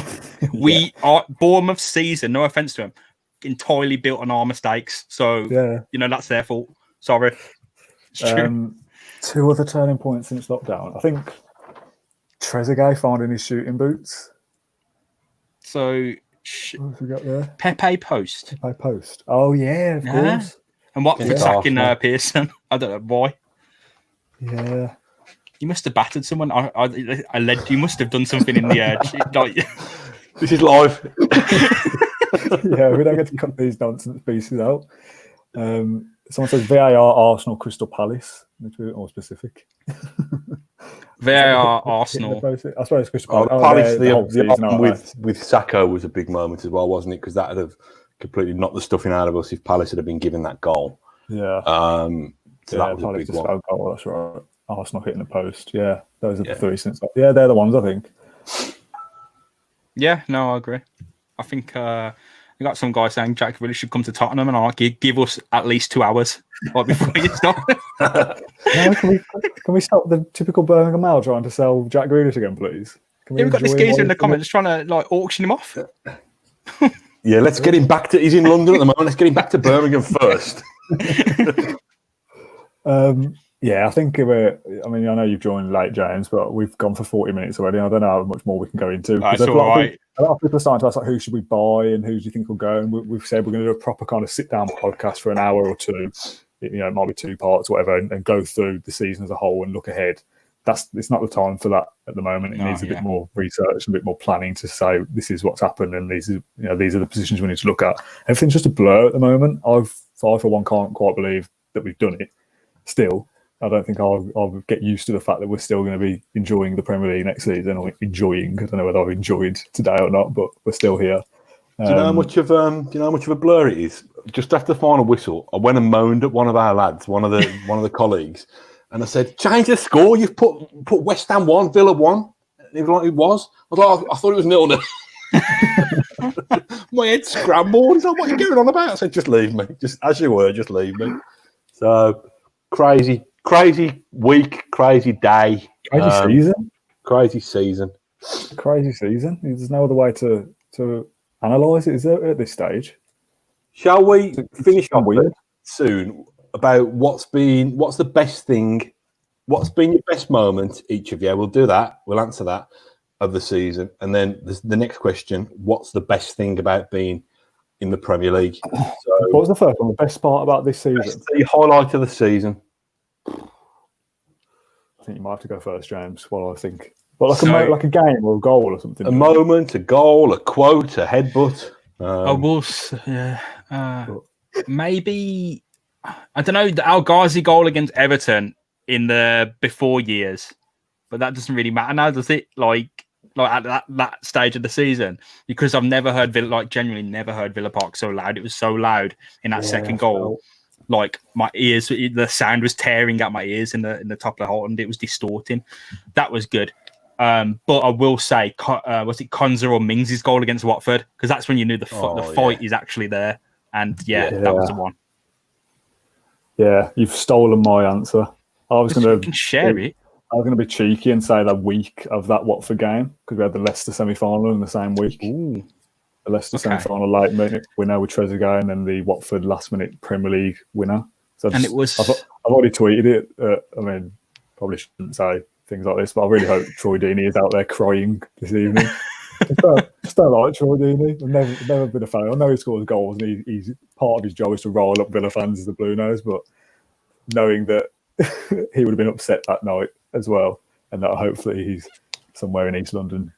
Bournemouth's season, no offense to them, entirely built on our mistakes. So that's their fault. Sorry. 2 other turning points since lockdown. I think Trezeguet finding his shooting boots. So what have we got there? Pepe Post. Oh yeah, of course. And what for attacking Pearson? I don't know why. Yeah. You must have battered someone. I led. You must have done something in the edge. This is live. Yeah, we don't get to cut these nonsense pieces out. Someone says VAR Arsenal Crystal Palace. Let's be a bit more specific. VAR Arsenal. I suppose Crystal Palace. The with Sacco was a big moment as well, wasn't it? Because that would have completely knocked the stuffing out of us if Palace had been given that goal. Yeah. So that was a big one. Goal, that's right. Arsenal hitting the post. Yeah, those are the 3 since. Yeah, they're the ones I think. Yeah, no, I agree. I think We got some guy saying Jack Grealish should come to Tottenham, and I'm like, give us at least 2 hours like before you start. No, can we stop the typical Birmingham Mail trying to sell Jack Grealish again, please? We've got this geezer in the comments trying to like auction him off. Yeah, let's get him back to. He's in London at the moment. Let's get him back to Birmingham first. Yeah, I think I know you've joined late, James, but we've gone for 40 minutes already. I don't know how much more we can go into. That's all right. A lot of people are starting to ask, like, who should we buy and who do you think will go? And we've said we're going to do a proper kind of sit-down podcast for an hour or two. It might be 2 parts, whatever, and go through the season as a whole and look ahead. It's not the time for that at the moment. It needs a bit more research and a bit more planning to say this is what's happened and these are the positions we need to look at. Everything's just a blur at the moment. I for one can't quite believe that we've done it. Still, I don't think I'll get used to the fact that we're still going to be enjoying the Premier League next season. Or enjoying, I don't know whether I've enjoyed today or not, but we're still here. Do you know how much of a blur it is? Just after the final whistle, I went and moaned at one of our lads, one of the colleagues, and I said, "Change the score. You've put West Ham 1, Villa 1." And he was like, "It was." I was like, "I thought it was 0-0." My head scrambled. He's like, "What are you going on about?" I said, "Just leave me. Just as you were. Just leave me." So crazy week, crazy day, crazy season. There's no other way to analyse it, is there, at this stage? Shall we finish off soon about what's the best thing, what's been your best moment, each of you? We'll do that. We'll answer that of the season, and then the next question: what's the best thing about being in the Premier League? So, what was the first one? The best part about this season? The highlight of the season. I think you might have to go first, James. While I think, but like a game or a goal or something. A moment, a goal, a quote, a headbutt. Maybe I don't know, the Al Ghazi goal against Everton in the before years, but that doesn't really matter now, does it? Like at that stage of the season, because I've never heard genuinely never heard Villa Park so loud. It was so loud in that second goal. Like my ears, the sound was tearing at my ears in the top of the hole, and it was distorting. That was good. But I will say, was it Konza or Mings' goal against Watford? Because that's when you knew the fight is actually there. And that was the one. Yeah, you've stolen my answer. I was going to share it. I was going to be cheeky and say the week of that Watford game, because we had the Leicester semi-final in the same week. Ooh. The Leicester semi-final late minute winner with Trezeguet, and then the Watford last-minute Premier League winner. So I've already tweeted it. I mean, probably shouldn't say things like this, but I really hope Troy Deeney is out there crying this evening. Just don't like Troy Deeney. I've never been a fan. I know he scores goals, and he's part of his job is to rile up Villa fans as the Blue Nose, but knowing that he would have been upset that night as well, and that hopefully he's somewhere in East London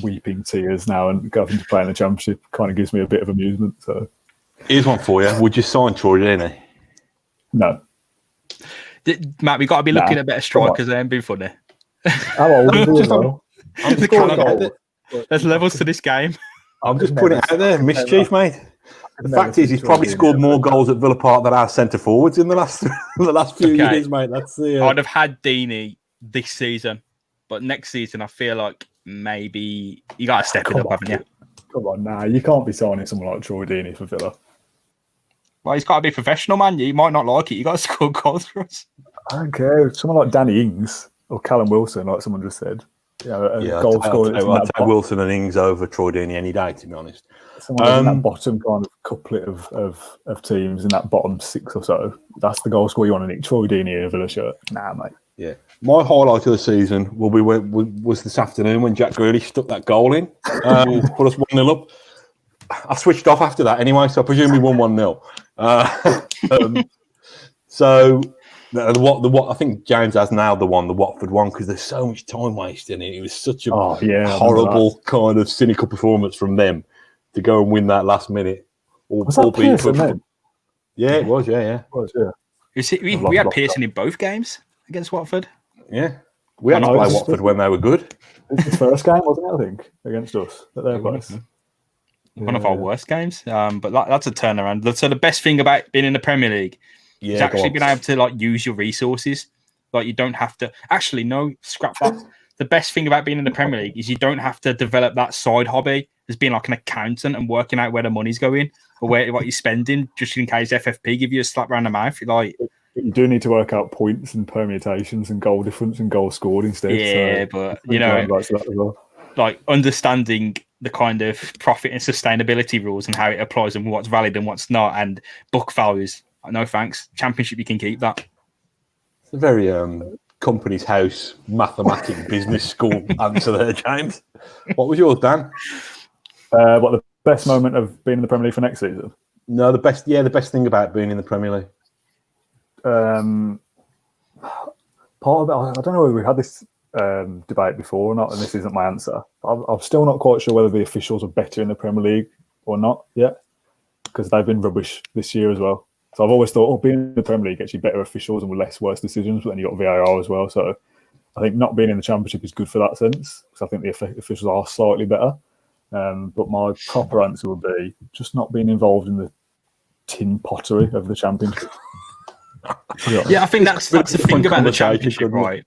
weeping tears now and going to play in the Championship kind of gives me a bit of amusement. So here's one for you. Would you sign Troy Deeney? No. Matt, we've got to be looking at better strikers than being funny. How old is he? There's levels to this game. I'm just putting it out there. Mischief, mate. The fact is, he's probably scored more goals at Villa Park than our centre forwards in the last few years, mate. That's the. I'd have had Deeney this season, but next season I feel like maybe you got to step it up, haven't you? Come on, now you can't be signing someone like Troy Deeney for Villa. Well, he's got to be professional, man. You might not like it. You got to score goals for us. I don't care. Someone like Danny Ings or Callum Wilson, like someone just said. Goal scorer. I'll take Wilson and Ings over Troy Deeney any day, to be honest. Someone in that bottom kind of couplet of teams in that bottom 6 or so. That's the goal scorer you want to nick. Troy Deeney in a Villa shirt. Nah, mate. Yeah. My highlight of the season was this afternoon when Jack Grealish stuck that goal in to put us 1-0 up. I switched off after that anyway, so I presume we won 1-0. So what I think James has nailed the Watford one, because there's so much time wasted in it. It was such a horrible kind of cynical performance from them to go and win that last minute. Was that Pearson? Yeah, it was. Yeah. We had Pearson in both games against Watford. Yeah, we had to play Watford when they were good. It was his first game, wasn't it? I think against us at their place. One of our worst games, but that's a turnaround. So the best thing about being in the Premier League is actually being able to use your resources. Like you don't have to. Actually, no, scrap that. The best thing about being in the Premier League is you don't have to develop that side hobby as being like an accountant and working out where the money's going or what you're spending, just in case FFP give you a slap around the mouth. Like, you do need to work out points and permutations and goal difference and goals scored instead. Yeah, so but you know, like understanding the kind of profit and sustainability rules and how it applies and what's valid and what's not, and book values. No thanks. Championship, you can keep that. It's a very company's house mathematics business school answer there, James. What was yours, Dan? What the best moment of being in the Premier League for next season? No, the best thing about being in the Premier League. Part of it, I don't know whether we've had this debate before or not, and this isn't my answer. I'm still not quite sure whether the officials are better in the Premier League or not yet, because they've been rubbish this year as well. So I've always thought, being in the Premier League gets you better officials and less worse decisions, but then you've got VAR as well. So I think not being in the Championship is good for that sense, because I think the officials are slightly better. But my proper answer would be just not being involved in the tin pottery of the Championship. Yeah, I think that's the thing about the Championship, right?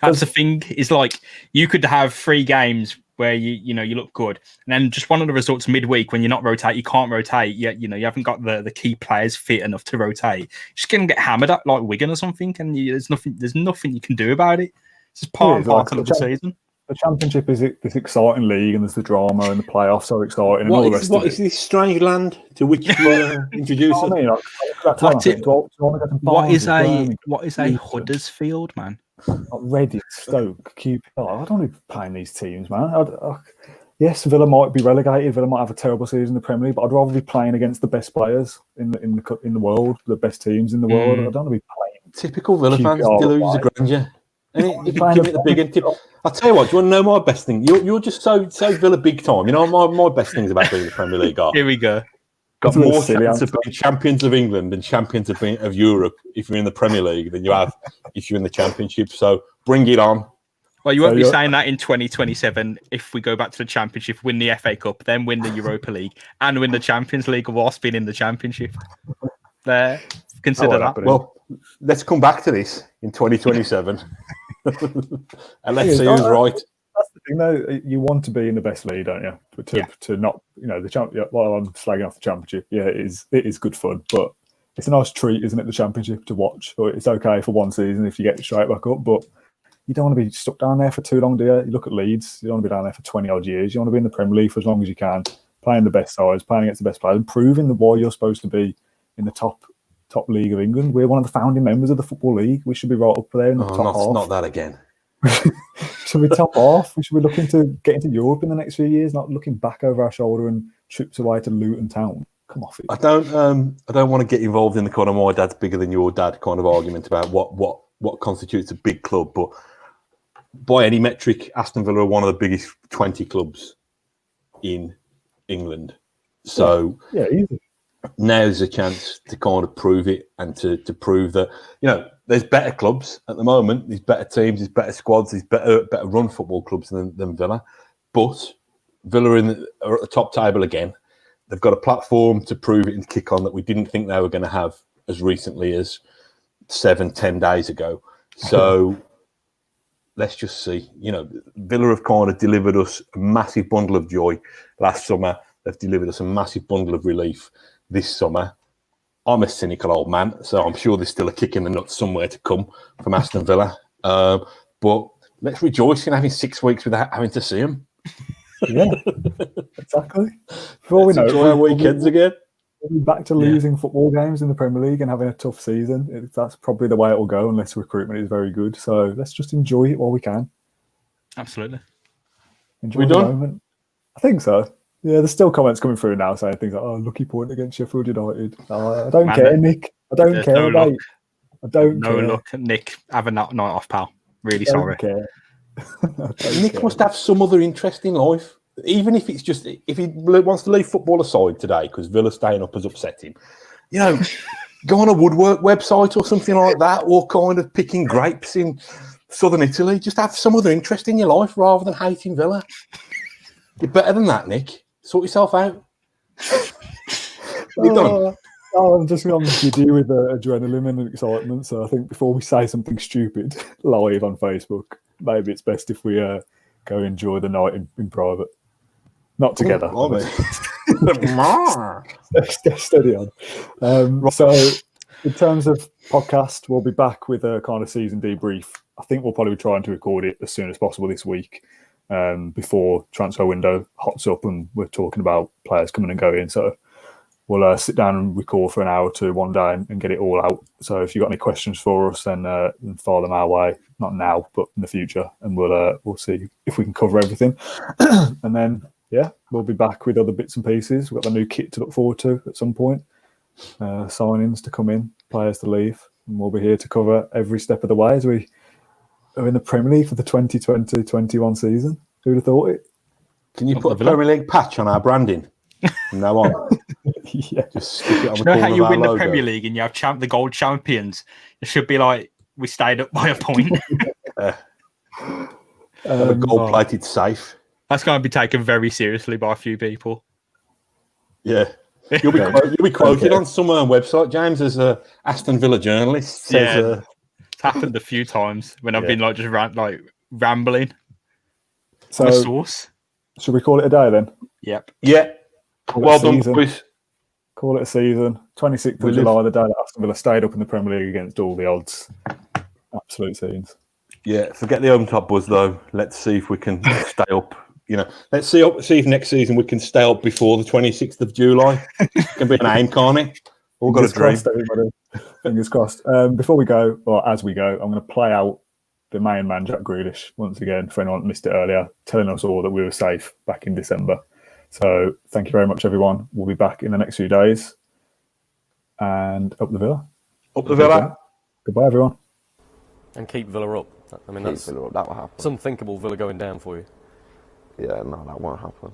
That's the thing, is like you could have 3 games where you look good, and then just one of the results midweek when you're not rotate, you can't rotate. You haven't got the key players fit enough to rotate. You're just gonna get hammered at like Wigan or something, and there's nothing you can do about it. It's just part and parcel of the season. The Championship is this exciting league, and there's the drama and the playoffs are exciting. And all the rest what is this strange land to which you introduce us? What is a Huddersfield, man? Reading, Stoke, QPR. I don't want to be playing these teams, man. Yes, Villa might be relegated. Villa might have a terrible season in the Premier League, but I'd rather be playing against the best players in the world, the best teams in the world. I don't want to be playing. Typical Villa fans, delusions of grandeur. And you give it the big end tip. I'll tell you what, do you want to know my best thing? You're just so Villa big time. You know, my best things about being in the Premier League are. Here we go. Got more chance of being champions of England and champions of Europe if you're in the Premier League than you have if you're in the Championship. So bring it on. Well, you won't be saying that in 2027 if we go back to the Championship, win the FA Cup, then win the Europa League, and win the Champions League whilst being in the Championship. There, consider that. Well, let's come back to this in 2027 and let's see who's right. That's the thing, though. You want to be in the best league, don't you? But to not, the champion. While I'm slagging off the Championship, it is good fun, but it's a nice treat, isn't it? The Championship to watch. Or it's okay for one season if you get straight back up, but you don't want to be stuck down there for too long, do you? You look at Leeds. You don't want to be down there for 20 odd years. You want to be in the Premier League for as long as you can, playing the best sides, playing against the best players, and proving why you're supposed to be in the top league of England. We're one of the founding members of the Football League. We should be right up there in the top half. Not that again. Should we top off? We should be looking to get into Europe in the next few years, not looking back over our shoulder and trips away to Luton Town. Come off it. I don't want to get involved in the kind of my dad's bigger than your dad kind of argument about what constitutes a big club, but by any metric, Aston Villa are one of the biggest 20 clubs in England. So easy. Now's a chance to kind of prove it and to prove that, there's better clubs at the moment. There's better teams, there's better squads, there's better run football clubs than Villa. But Villa are at the top table again. They've got a platform to prove it and kick on that we didn't think they were going to have as recently as 7-10 days ago. So let's just see. Villa have kind of delivered us a massive bundle of joy last summer. They've delivered us a massive bundle of relief this summer. I'm a cynical old man, so I'm sure there's still a kick in the nuts somewhere to come from Aston Villa. But let's rejoice in having 6 weeks without having to see them. Yeah, exactly. Before we know, enjoy our weekends again. We'll be back to losing football games in the Premier League and having a tough season. That's probably the way it will go unless recruitment is very good. So let's just enjoy it while we can. Absolutely. Enjoy the moment. I think so. Yeah, there's still comments coming through now saying things like, lucky point against Sheffield United. I don't care, Nick. I don't care, mate. I don't care. No luck, Nick. Have a night off, pal. Really sorry. Care. Nick must have some other interest in life. Even if it's just, if he wants to leave football aside today because Villa staying up has upset him, go on a woodwork website or something like that, or kind of picking grapes in southern Italy. Just have some other interest in your life rather than hating Villa. You're better than that, Nick. Sort yourself out. We're done. I'm just giddy with adrenaline and excitement. So I think before we say something stupid live on Facebook, maybe it's best if we go enjoy the night in private. not together. Oh, Steady on. So, in terms of podcast, we'll be back with a kind of season debrief. I think we'll probably be trying to record it as soon as possible this week, before transfer window hots up and we're talking about players coming and going. So we'll sit down and record for an hour or two one day and get it all out. So if you've got any questions for us, then fire them our way. Not now, but in the future, and we'll see if we can cover everything. And then we'll be back with other bits and pieces. We've got the new kit to look forward to at some point. Signings to come in, players to leave, and we'll be here to cover every step of the way as we are in the Premier League for the 2020-21 season. Who'd have thought it? Can you put a Premier League patch on our branding from now on? Yeah. Just stick it on the You know corner how you of our win the logo. Premier League and you have the gold champions? It should be like we stayed up by a point. Have a gold-plated safe. That's going to be taken very seriously by a few people. Yeah. You'll be quoted on some website, James, as a Aston Villa journalist. Says, it's happened a few times when I've been like just rambling. So, on a source. Should we call it a day then? Yep. Yeah. Well done, season. boys. Call it a season. 26th of July, the day that Aston Villa stayed up in the Premier League against all the odds. Absolute scenes. Yeah, forget the home top buzz though. Let's see if we can stay up. Let's see if next season we can stay up before the 26th of July. It can be an aim, can't it? All got a dream. Crossed, everybody. Fingers crossed. Before we go, or as we go, I'm going to play out the main man, Jack Grealish, once again, for anyone that missed it earlier, telling us all that we were safe back in December. So thank you very much, everyone. We'll be back in the next few days. And up the Villa. Up the Villa. Goodbye, everyone. And keep Villa up. I mean, that's Villa up, that will happen. it's unthinkable Villa going down for you. Yeah, no, that won't happen.